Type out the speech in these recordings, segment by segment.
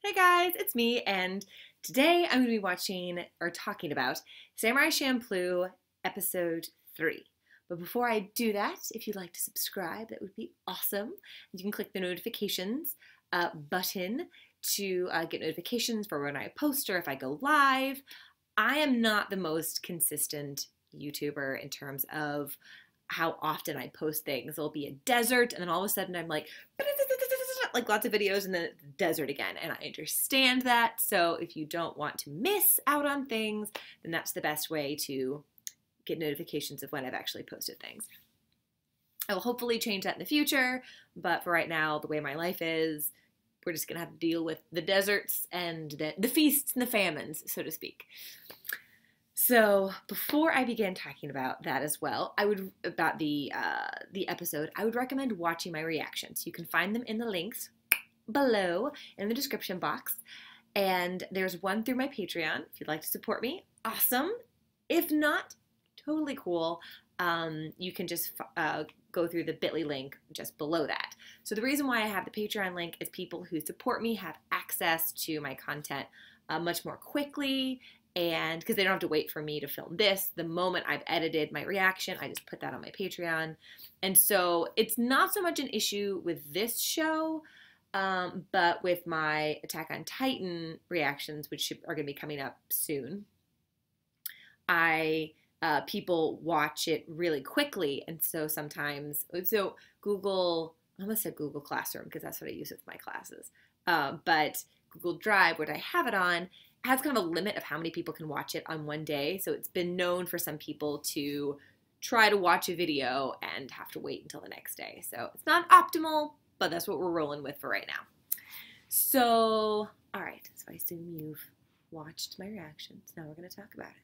Hey guys, it's me, and today I'm going to be watching or talking about Samurai Champloo episode 3. But before I do that, if you'd like to subscribe, that would be awesome. You can click the notifications button to get notifications for when I post or if I go live. I am not the most consistent YouTuber in terms of how often I post things. It'll be a desert, and then all of a sudden I'm like lots of videos, and then it's desert again. And I understand that. So if you don't want to miss out on things, then that's the best way to get notifications of when I've actually posted things. I will hopefully change that in the future, but for right now, the way my life is, we're just gonna have to deal with the deserts and the feasts and the famines, so to speak. So before I begin talking about that as well, about the episode, I would recommend watching my reactions. You can find them in the links below in the description box, and there's one through my Patreon. If you'd like to support me, awesome. If not, totally cool. You can just go through the bit.ly link just below that. So the reason why I have the Patreon link is people who support me have access to my content much more quickly, and because they don't have to wait for me to film this. The moment I've edited my reaction, I just put that on my Patreon. And so it's not so much an issue with this show, but with my Attack on Titan reactions, which are going to be coming up soon, people watch it really quickly, and so sometimes, Google, I almost said Google Classroom because that's what I use with my classes, but Google Drive, what I have it on, has kind of a limit of how many people can watch it on one day. So it's been known for some people to try to watch a video and have to wait until the next day. So it's not optimal, but that's what we're rolling with for right now. So, all right. So I assume you've watched my reactions. Now we're going to talk about it.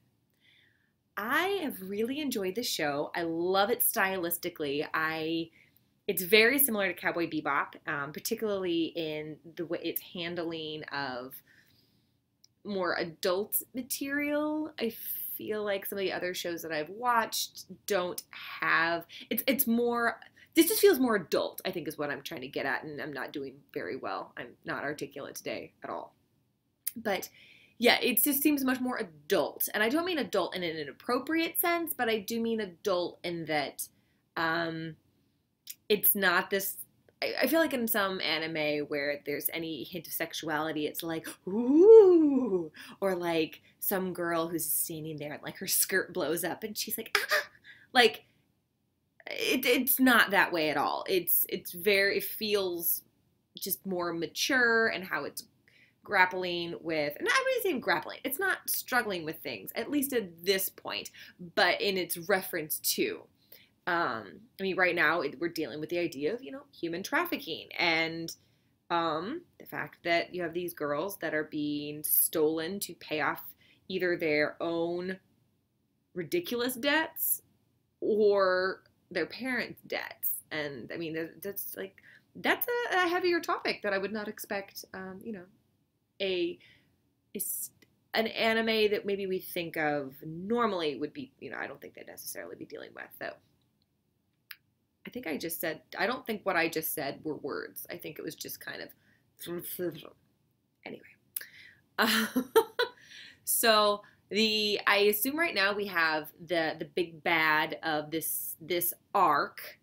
I have really enjoyed this show. I love it stylistically. It's very similar to Cowboy Bebop, particularly in the way it's handling of more adult material. I feel like some of the other shows that I've watched don't have, it's more, this just feels more adult, I think is what I'm trying to get at, and I'm not doing very well. I'm not articulate today at all. But yeah, it just seems much more adult. And I don't mean adult in an inappropriate sense, but I do mean adult in that it's not this, I feel like in some anime where there's any hint of sexuality, it's like, ooh, or like some girl who's standing there and like her skirt blows up and she's like, ah! Like, it's not that way at all. It feels just more mature, and how it's grappling with, and I wouldn't say grappling, it's not struggling with things, at least at this point, but in its reference to. I mean, right now we're dealing with the idea of, human trafficking, and the fact that you have these girls that are being stolen to pay off either their own ridiculous debts or their parents' debts. And I mean, that's a heavier topic that I would not expect, a an anime that maybe we think of normally would be, I don't think they'd necessarily be dealing with, though. I don't think what I just said were words. I think it was just kind of, anyway. So I assume right now we have the big bad of this arc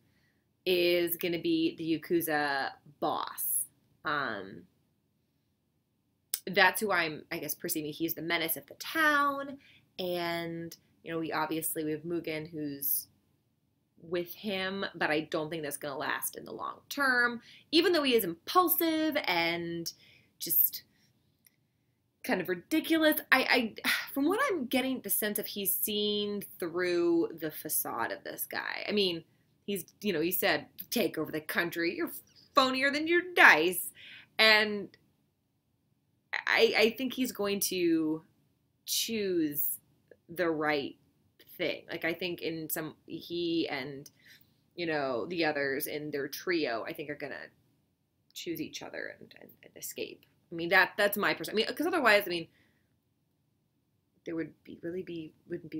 is going to be the Yakuza boss. That's who I guess, perceiving. He's the menace of the town, and, we have Mugen who's with him, but I don't think that's going to last in the long term, even though he is impulsive and just kind of ridiculous. From what I'm getting the sense of, he's seen through the facade of this guy. I mean, he said, take over the country, you're phonier than your dice, and I think he's going to choose the right thing. Like, I think he and, the others in their trio, I think, are going to choose each other and escape. I mean, that's my perspective. I mean, because otherwise, I mean, there wouldn't be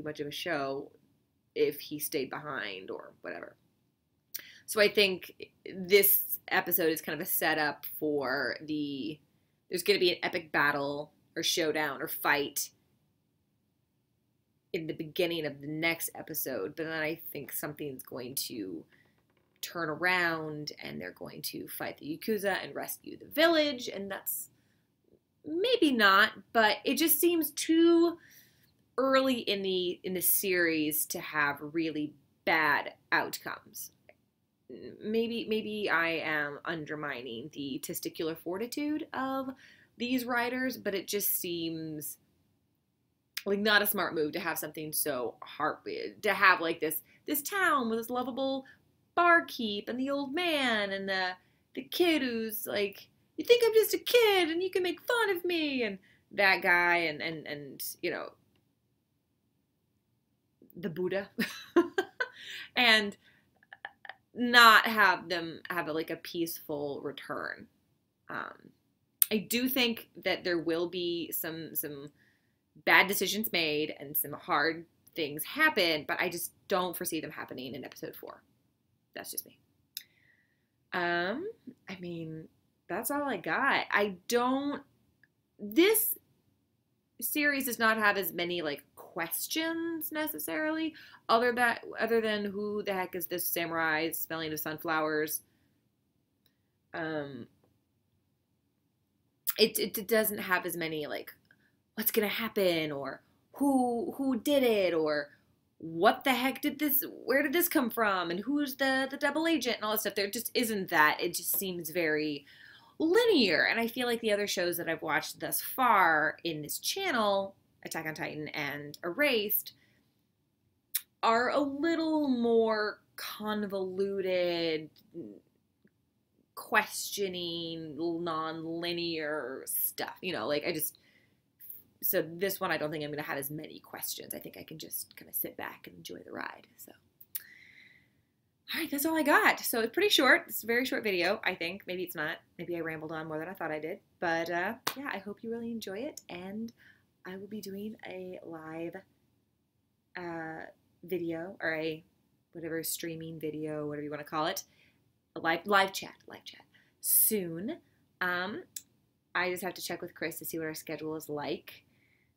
much of a show if he stayed behind or whatever. So I think this episode is kind of a setup for the there's going to be an epic battle or showdown or fight in the beginning of the next episode, but then I think something's going to turn around and they're going to fight the Yakuza and rescue the village, and that's maybe not, but it just seems too early in the series to have really bad outcomes. Maybe I am undermining the testicular fortitude of these writers, but it just seems like not a smart move to have something so to have like this town with this lovable barkeep and the old man and the kid who's like, you think I'm just a kid and you can make fun of me, and that guy and you know, the Buddha and not have them have like a peaceful return. I do think that there will be some bad decisions made and some hard things happen, but I just don't foresee them happening in episode 4. That's just me. I mean, that's all I got. This series does not have as many like questions necessarily, other than who the heck is this samurai smelling of sunflowers. It doesn't have as many like what's gonna happen or who did it or what the heck where did this come from and who's the double agent and all that stuff. There just isn't that. It just seems very linear, and I feel like the other shows that I've watched thus far in this channel, Attack on Titan and Erased, are a little more convoluted, questioning, non-linear stuff. You know, like so this one I don't think I'm going to have as many questions. I think I can just kind of sit back and enjoy the ride. So, all right, that's all I got. So it's pretty short. It's a very short video, I think. Maybe it's not. Maybe I rambled on more than I thought I did. But yeah, I hope you really enjoy it. And I will be doing a live video or a whatever streaming video, whatever you want to call it, a live chat soon. I just have to check with Chris to see what our schedule is like.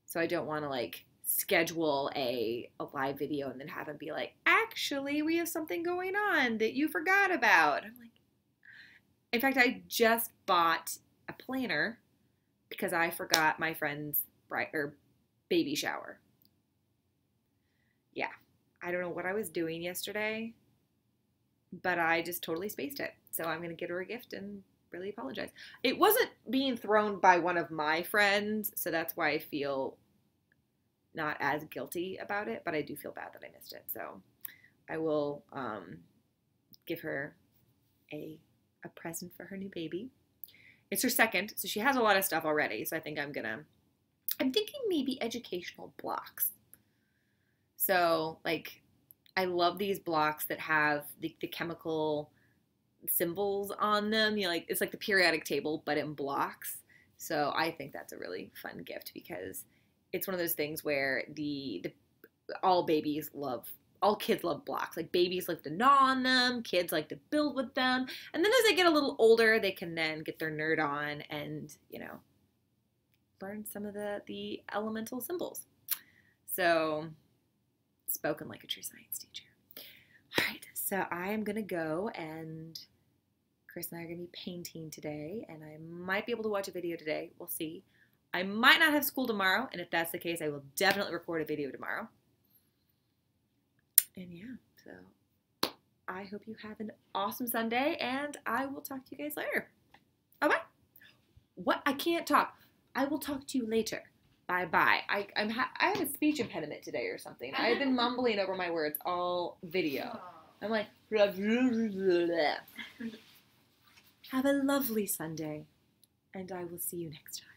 So I don't want to like schedule a live video and then have him be like, actually, we have something going on that you forgot about. I'm like, in fact, I just bought a planner because I forgot my friend's baby shower. Yeah, I don't know what I was doing yesterday, but I just totally spaced it. So I'm going to get her a gift and really apologize. It wasn't being thrown by one of my friends, so that's why I feel not as guilty about it, but I do feel bad that I missed it. So I will give her a present for her new baby. It's her second, so she has a lot of stuff already. So I think I'm thinking maybe educational blocks. So like, I love these blocks that have the chemical symbols on them. You know, like it's like the periodic table, but in blocks. So I think that's a really fun gift because it's one of those things where all kids love blocks. Like babies like to gnaw on them, kids like to build with them, and then as they get a little older, they can then get their nerd on and, you know, learn some of the elemental symbols. So, spoken like a true science teacher. All right, so I am gonna go, and Chris and I are gonna be painting today, and I might be able to watch a video today. We'll see. I might not have school tomorrow, and if that's the case, I will definitely record a video tomorrow. And yeah, so I hope you have an awesome Sunday, and I will talk to you guys later. Bye-bye. What? I can't talk. I will talk to you later. Bye-bye. I have a speech impediment today or something. I've been mumbling over my words all video. I'm like, blah, blah, blah, blah. Have a lovely Sunday, and I will see you next time.